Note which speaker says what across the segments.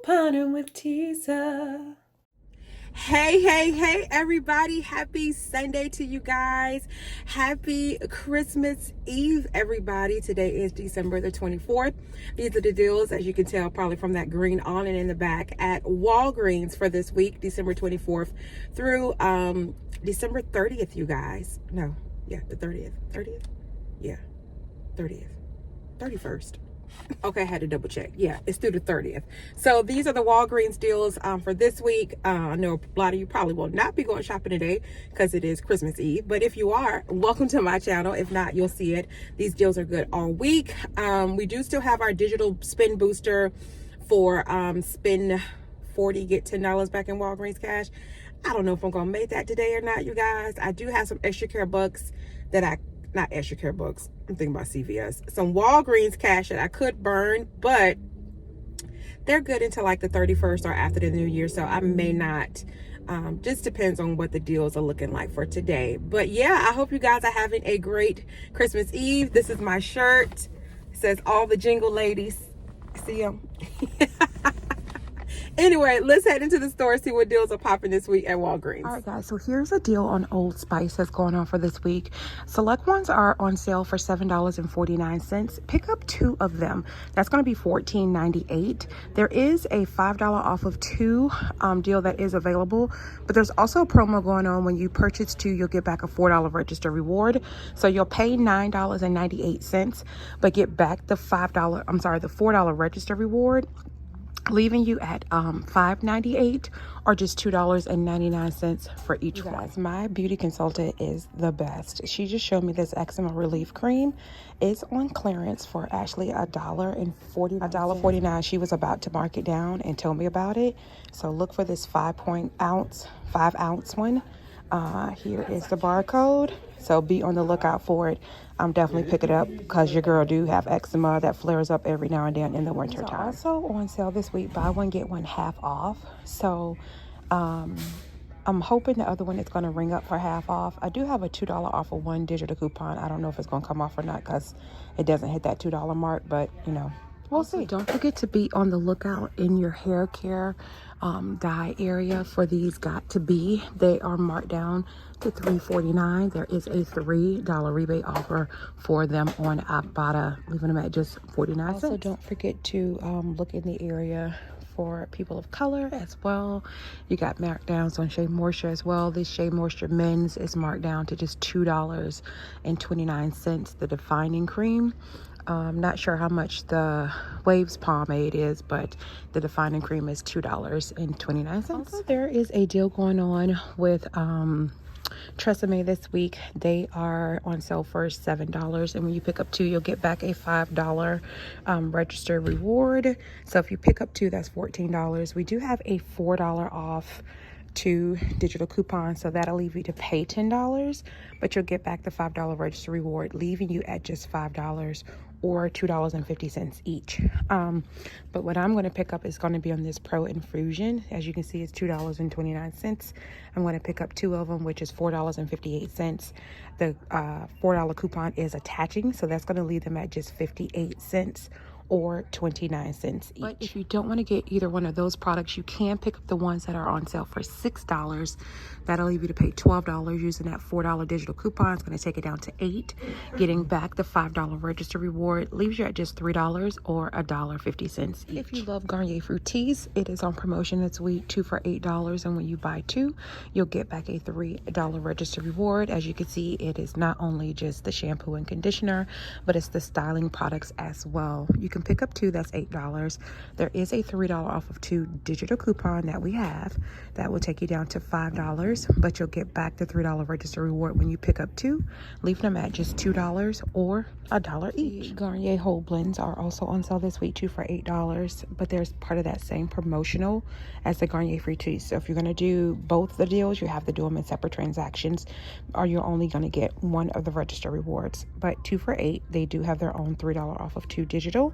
Speaker 1: Couponing with Tisa.
Speaker 2: Hey, everybody. Happy Sunday to you guys. Happy Christmas Eve, everybody. Today is December the 24th. These are the deals, as you can tell, probably from that green awning in the back at Walgreens for this week, December 24th through December 30th, you guys. No, yeah, the 30th. 30th? Yeah, 30th. 31st. Okay, I had to double check. Yeah, it's through the 30th. So these are the Walgreens deals for this week. I know a lot of you probably will not be going shopping today because it is Christmas Eve. But if you are, welcome to my channel. If not, you'll see it. These deals are good all week. We do still have our digital spin booster for spend 40, get $10 back in Walgreens cash. I don't know if I'm going to make that today or not, you guys. I do have some extra care bucks that not extra care books. I'm thinking about CVS. Some Walgreens cash that I could burn, but they're good until like the 31st or after the new year. So I may not. Just depends on what the deals are looking like for today. But yeah, I hope you guys are having a great Christmas Eve. This is my shirt. It says all the jingle ladies. See them? Anyway, let's head into the store and see what deals are popping this week at Walgreens.
Speaker 3: All right, guys, so here's a deal on Old Spice that's going on for this week. Select ones are on sale for $7.49. Pick up 2 of them. That's going to be $14.98. There is a $5 off of 2 deal that is available, but there's also a promo going on. When you purchase 2, you'll get back a $4 register reward. So you'll pay $9.98, but get back the $4 register reward, leaving you at $5.98 or just $2.99 for each one. Guys, my beauty consultant is the best. She just showed me this eczema relief cream. It's on clearance for actually $1.49. She was about to mark it down and tell me about it. So look for this 5 ounce one. Here is the barcode, so be on the lookout for it. Definitely pick it up because your girl do have eczema that flares up every now and then in the winter time. Also on sale this week, buy one get one half off. So I'm hoping the other one is going to ring up for half off. I do have a $2 off of one digital coupon. I don't know if it's going to come off or not because it doesn't hit that $2 mark, but you know, we'll see. Don't forget to be on the lookout in your hair care dye area for these Got to Be. They are marked down to $3.49. There is a $3 rebate offer for them on Ibotta, leaving them at just 49 cents. Also, don't forget to look in the area for people of color as well. You got markdowns on Shea Moisture as well. This Shea Moisture men's is marked down to just $2.29. The defining cream. Not sure how much the Waves pomade is, but the defining cream is $2.29. Also, there is a deal going on with Tresemme this week. They are on sale for $7, and when you pick up 2, you'll get back a $5 register reward. So if you pick up 2, that's $14. We do have a $4 off 2 digital coupons, so that'll leave you to pay $10, but you'll get back the $5 register reward, leaving you at just $5 or $2.50 each. But what I'm going to pick up is going to be on this Pro Infusion. As you can see, it's $2.29. I'm going to pick up 2 of them, which is $4.58. The $4 coupon is attaching, so that's going to leave them at just 58 cents or 29 cents each. But if you don't want to get either one of those products, you can pick up the ones that are on sale for $6. That'll leave you to pay $12 using that $4 digital coupon. It's going to take it down to $8. Getting back the $5 register reward leaves you at just $3 or $1.50 each. If you love Garnier Fructis, it is on promotion this week, 2 for $8. And when you buy 2, you'll get back a $3 register reward. As you can see, it is not only just the shampoo and conditioner, but it's the styling products as well. You can pick up 2, that's $8. There is a $3 off of 2 digital coupon that we have that will take you down to $5, but you'll get back the $3 register reward when you pick up 2, leaving them at just $2 or $1 each. Garnier whole blends are also on sale this week, 2 for $8, but there's part of that same promotional as the Garnier Fructis. So if you're going to do both the deals, you have to do them in separate transactions, or you're only going to get one of the register rewards. But 2 for $8, they do have their own $3 off of 2 digital.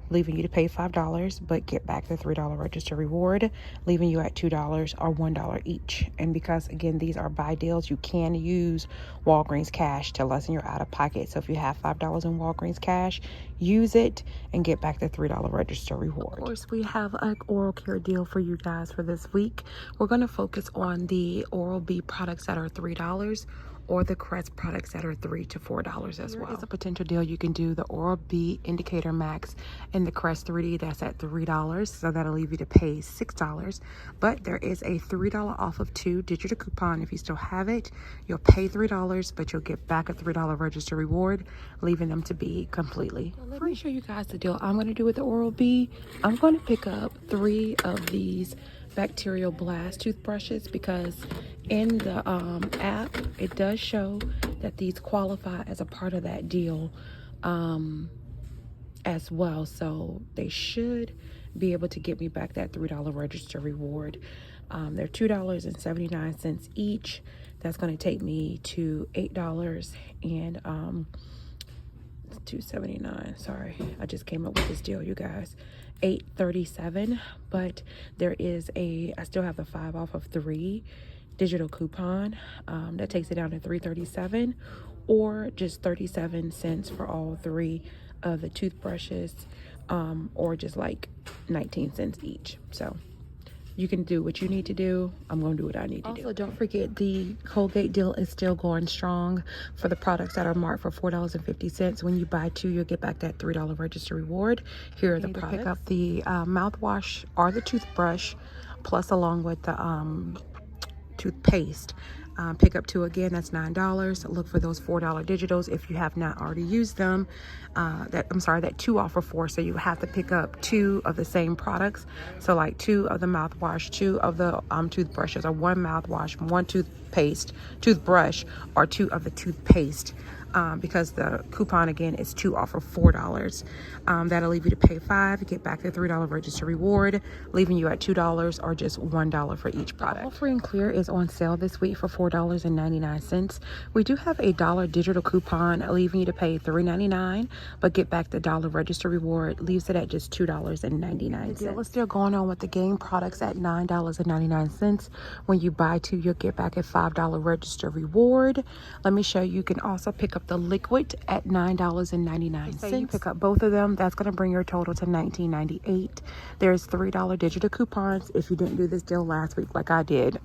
Speaker 3: leaving you to pay $5, but get back the $3 register reward, leaving you at $2 or $1 each. And because, again, these are buy deals, you can use Walgreens cash to lessen your out-of-pocket. So if you have $5 in Walgreens cash, use it and get back the $3 register reward. Of course, we have an oral care deal for you guys for this week. We're going to focus on the Oral-B products that are $3, or the Crest products that are $3 to $4 as well. It's a potential deal. You can do the Oral-B Indicator Max and the Crest 3D. That's at $3, so that'll leave you to pay $6. But there is a $3 off of 2 digital coupon. If you still have it, you'll pay $3, but you'll get back a $3 register reward, leaving them to be completely. Let me show you guys the deal I'm going to do with the Oral-B. I'm going to pick up 3 of these bacterial blast toothbrushes because in the app it does show that these qualify as a part of that deal as well, so they should be able to get me back that $3 register reward. They're $2.79 each. That's going to take me to $8 and $2.79. Sorry, I just came up with this deal, you guys. $8.37, but there is I still have the 5 off of 3 digital coupon that takes it down to $3.37, or just 37 cents for all 3 of the toothbrushes, or just like 19 cents each. So you can do what you need to do. I'm going to do what I need to do. Also, don't forget the Colgate deal is still going strong for the products that are marked for $4.50. When you buy 2, you'll get back that $3 register reward. Here are the products. Pick up the mouthwash or the toothbrush, plus along with the toothpaste. Pick up 2 again, that's $9. Look for those $4 digitals if you have not already used them. That 2 off of 4, so you have to pick up 2 of the same products. So like 2 of the mouthwash, 2 of the toothbrushes, or 1 mouthwash, 1 toothbrush, or 2 of the toothpaste. Because the coupon again is 2 off of $4. That'll leave you to pay $5, get back the $3 register reward, leaving you at $2 or just $1 for each product. All Free and Clear is on sale this week for $4.99. We do have a $1 digital coupon, leaving you to pay $3.99, but get back the $1 register reward, leaves it at just $2.99. The deal is still going on with the game products at $9.99. When you buy 2, you'll get back a $5 register reward. Let me show you. You can also pick up the liquid at $9.99. Say you pick up both of them, that's going to bring your total to $19.98. There's $3 digital coupons if you didn't do this deal last week like I did.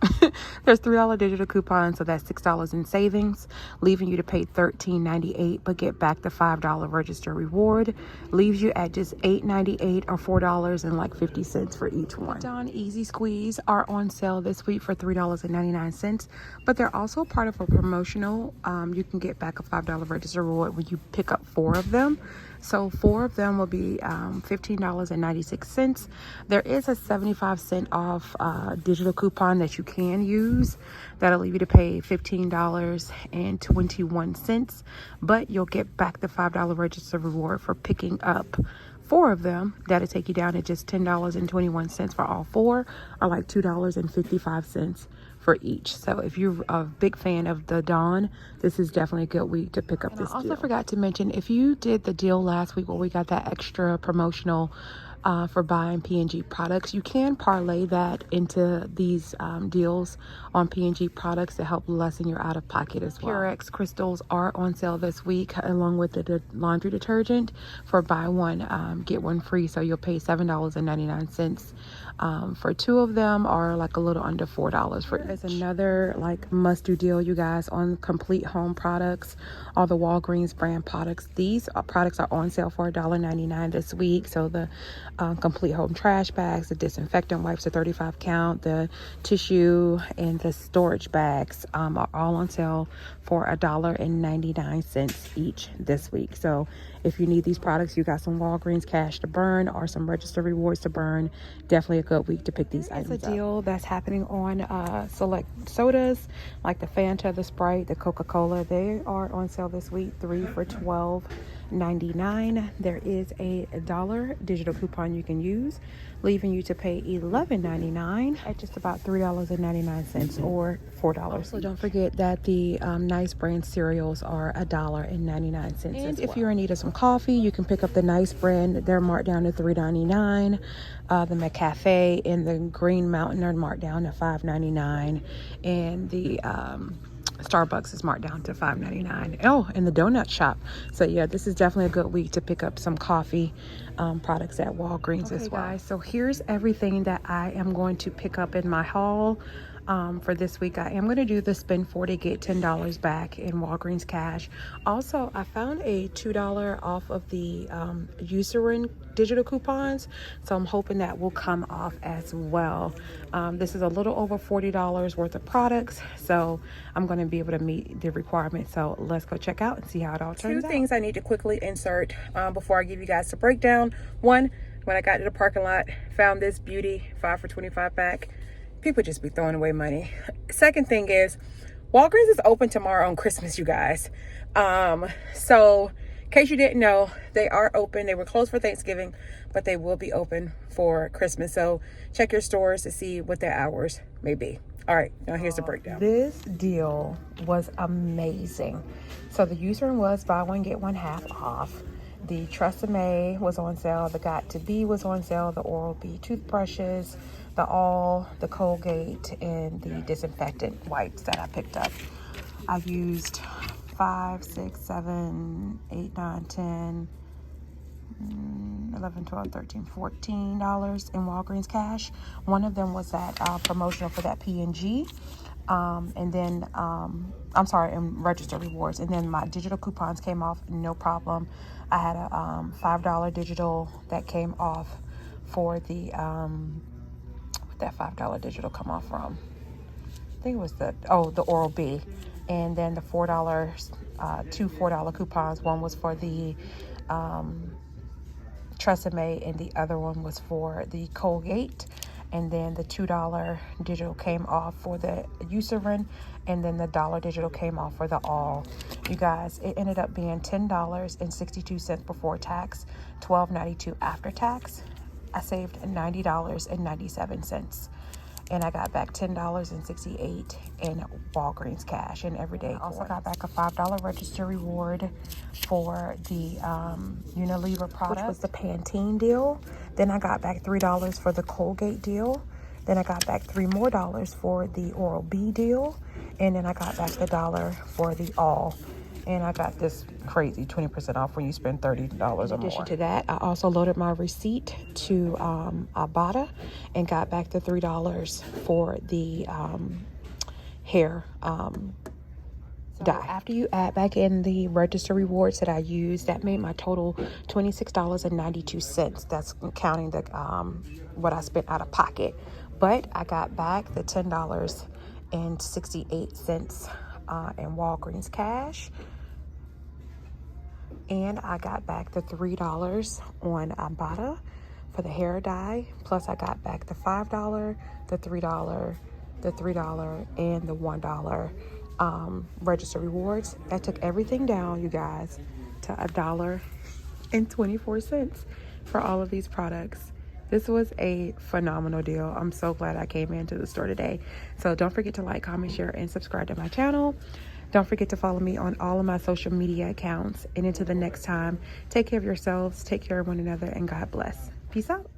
Speaker 3: There's $3 digital coupons, so that's $6 in savings, leaving you to pay $13.98, but get back the $5 register reward, leaves you at just $8.98 or $4.50 for each one. Dawn Easy Squeeze are on sale this week for $3.99, but they're also part of a promotional. You can get back a $5 register reward when you pick up 4 of them. So 4 of them will be $15.96. There is a 75-cent off digital coupon that you can use. That'll leave you to pay $15.21, but you'll get back the $5 register reward for picking up 4 of them. That'll take you down to just $10.21 for all 4, or like $2.55 for each. So if you're a big fan of the Dawn, this is definitely a good week to pick up this deal. I also forgot to mention, if you did the deal last week where we got that extra promotional for buying P&G products, you can parlay that into these deals on P&G products to help lessen your out-of-pocket as well. Purex crystals are on sale this week, along with the laundry detergent for buy 1 get 1 free. So you'll pay $7.99 for 2 of them, or like a little under $4 for each. There's another like must-do deal, you guys, on complete home products, all the Walgreens brand products. These products are on sale for $1.99 this week. So the complete home trash bags, the disinfectant wipes, the 35 count, the tissue, and the storage bags are all on sale for $1.99 each this week. So if you need these products, you got some Walgreens cash to burn or some register rewards to burn, definitely a good week to pick these items up. It's a deal that's happening on select sodas like the Fanta, the Sprite, the Coca-Cola. They are on sale this week, 3 for $12.99. There is a $1 digital coupon you can use, leaving you to pay $11.99 at just about $3.99 or $4. Also, don't forget that the Nice brand cereals are $1.99. And if you're in need of some some coffee, you can pick up the Nice brand. They're marked down to $3.99. The McCafe and the Green Mountain are marked down to $5.99. And the Starbucks is marked down to $5.99. Oh, and the donut shop. So yeah, this is definitely a good week to pick up some coffee products at Walgreens as well. Guys, so here's everything that I am going to pick up in my haul. For this week, I am going to do the spend 40 get $10 back in Walgreens cash. Also, I found a $2 off of the Eucerin digital coupons, so I'm hoping that will come off as well. This is a little over $40 worth of products, so I'm going to be able to meet the requirement. So let's go check out and see how it all turns out. Two things I need to quickly insert before I give you guys the breakdown. One, when I got to the parking lot, found this beauty 5 for $25 pack. People just be throwing away money. Second thing is, Walgreens is open tomorrow on Christmas, you guys. So in case you didn't know, they are open. They were closed for Thanksgiving, but they will be open for Christmas. So check your stores to see what their hours may be. All right, now here's the breakdown. This deal was amazing. So the Eucerin was buy one, get one half off. The Tresemme was on sale. The Got to Be was on sale. The Oral-B toothbrushes, the Colgate, and the disinfectant wipes that I picked up. I used 5, 6, 7, 8, 9, 10, 11, 12, 13, $14 in Walgreens cash. One of them was that promotional for that P&G. And then, I'm sorry, in register rewards. And then my digital coupons came off, no problem. I had a $5 digital that came off for the, what that $5 digital come off from? I think it was the Oral-B. And then the $4, two $4 coupons. One was for the Tresemme and the other one was for the Colgate. And then the $2 digital came off for the Eucerin, and then the $1 digital came off for the All. You guys, it ended up being $10.62 before tax, $12.92 after tax. I saved $90.97, and I got back $10.68 in Walgreens cash and everyday. I also got back a $5 register reward for the Unilever product, which was the Pantene deal. Then I got back $3 for the Colgate deal. Then I got back $3 more for the Oral-B deal. And then I got back the $1 for the All. And I got this crazy 20% off when you spend $30 or more. In addition to that, I also loaded my receipt to Ibotta and got back the $3 for the hair dye. After you add back in the register rewards that I used, that made my total $26.92. That's counting the what I spent out of pocket. But I got back the $10.68 in Walgreens cash. And I got back the $3 on Ibotta for the hair dye. Plus I got back the $5, the $3, the $3, and the $1 register rewards. That took everything down, you guys, to $1.24 for all of these products. This was a phenomenal deal. I'm so glad I came into the store today. So don't forget to like, comment, share, and subscribe to my channel. Don't forget to follow me on all of my social media accounts. And until the next time, take care of yourselves, take care of one another, and God bless. Peace out.